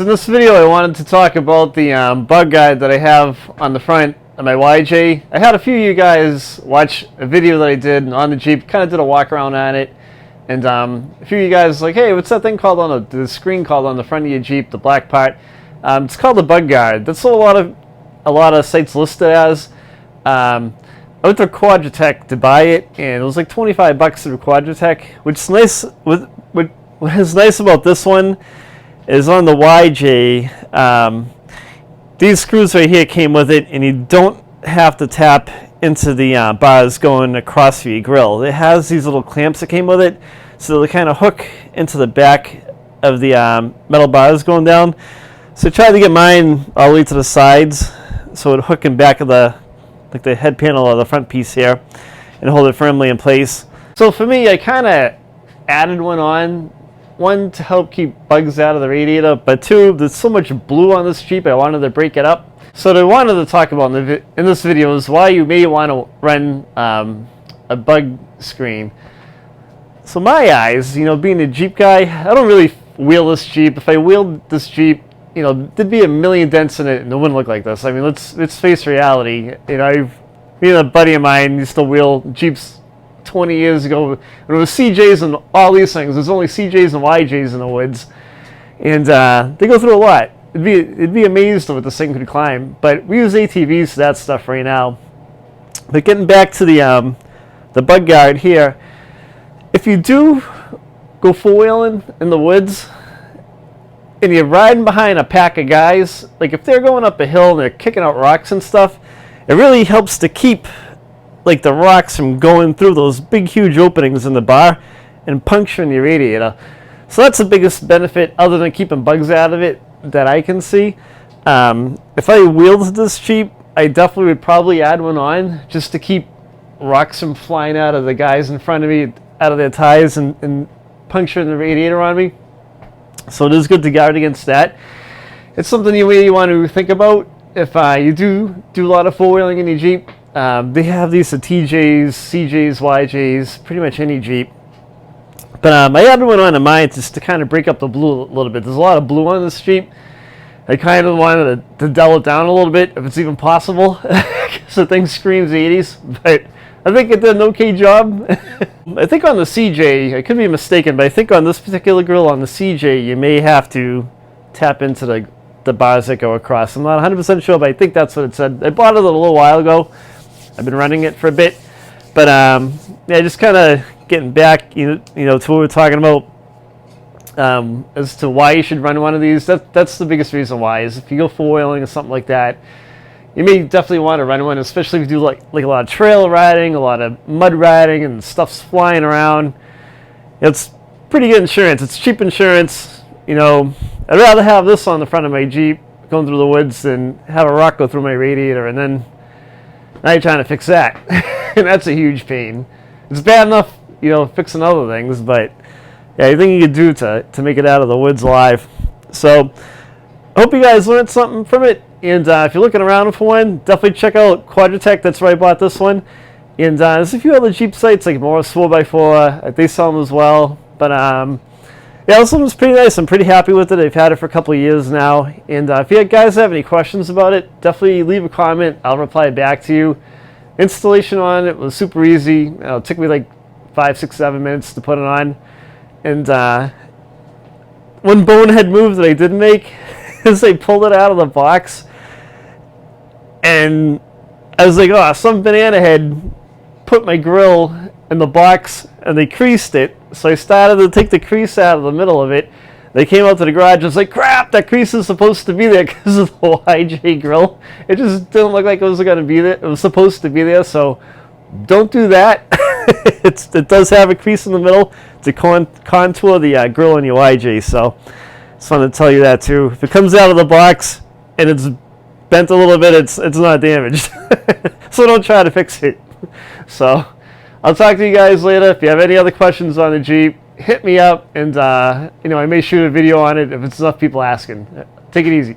In this video I wanted to talk about the bug guide that I have on the front of my YJ. I had a few of you guys watch a video that I did on the Jeep, kind of did a walk around on it, and a few of you guys like, hey, what's that thing called on the screen called on the front of your Jeep, the black part? It's called the bug guide. That's what a lot of sites listed as. I went to Quadratech to buy it, and it was like $25 through Quadratech, which is nice. What is nice about this one is on the YJ, these screws right here came with it, and you don't have to tap into the bars going across your grill. It has these little clamps that came with it, so they kind of hook into the back of the metal bars going down. So I tried to get mine all the way to the sides, so it would hook in back of the head panel or the front piece here, and hold it firmly in place. So for me, I kind of added one to help keep bugs out of the radiator, but two, there's so much blue on this Jeep, I wanted to break it up. So what I wanted to talk about in this video is why you may want to run a bug screen. So my eyes, being a Jeep guy, I don't really wheel this Jeep. If I wheeled this Jeep, there'd be a million dents in it and it wouldn't look like this. I mean, let's face reality. A buddy of mine used to wheel Jeeps 20 years ago. When it was CJs and all these things. There's only CJs and YJs in the woods, and they go through a lot. It'd be amazed at what this thing could climb. But we use ATVs for that stuff right now. But getting back to the bug guard here, if you do go four-wheeling in the woods and you're riding behind a pack of guys, like if they're going up a hill and they're kicking out rocks and stuff, it really helps to keep the rocks from going through those big huge openings in the bar and puncturing your radiator. So that's the biggest benefit other than keeping bugs out of it that I can see. If I wheeled this Jeep, I definitely would probably add one on just to keep rocks from flying out of the guys in front of me, out of their tires and puncturing the radiator on me. So it is good to guard against that. It's something you really want to think about if you do a lot of four-wheeling in your Jeep. They have these TJs, CJs, YJs, pretty much any Jeep. But I added one on to mine just to kind of break up the blue a little bit. There's a lot of blue on this Jeep. I kind of wanted to dull it down a little bit, if it's even possible. So the thing screams 80s, but I think it did an okay job. I think on the CJ, I could be mistaken, but I think on this particular grill on the CJ, you may have to tap into the bars that go across. I'm not 100% sure, but I think that's what it said. I bought it a little while ago. I've been running it for a bit, but yeah, just kind of getting back, to what we're talking about as to why you should run one of these. That's the biggest reason why, is if you go four-wheeling or something like that, you may definitely want to run one, especially if you do like a lot of trail riding, a lot of mud riding, and stuff's flying around. It's pretty good insurance. It's cheap insurance. I'd rather have this on the front of my Jeep going through the woods than have a rock go through my radiator, and then now you're trying to fix that. And that's a huge pain. It's bad enough, fixing other things, but yeah, anything you can do to make it out of the woods alive. So I hope you guys learned something from it. And if you're looking around for one, definitely check out Quadratech. That's where I bought this one. And there's a few other Jeep sites like Morris 4x4. They sell them as well. But yeah, this one was pretty nice. I'm pretty happy with it. I've had it for a couple of years now. And if you guys have any questions about it, definitely leave a comment. I'll reply back to you. Installation on it was super easy. It took me like 5, 6, 7 minutes to put it on. And one bonehead move that I did make is I pulled it out of the box. And I was like, oh, some banana head put my grill in the box and they creased it. So I started to take the crease out of the middle of it. They came out to the garage and was like, crap, that crease is supposed to be there because of the YJ grill. It just didn't look like it was going to be there. It was supposed to be there, so don't do that. It does have a crease in the middle to contour the grill on your YJ, so just wanted to tell you that too. If it comes out of the box and it's bent a little bit, it's not damaged. So don't try to fix it. So I'll talk to you guys later. If you have any other questions on the Jeep, hit me up, and I may shoot a video on it if it's enough people asking. Take it easy.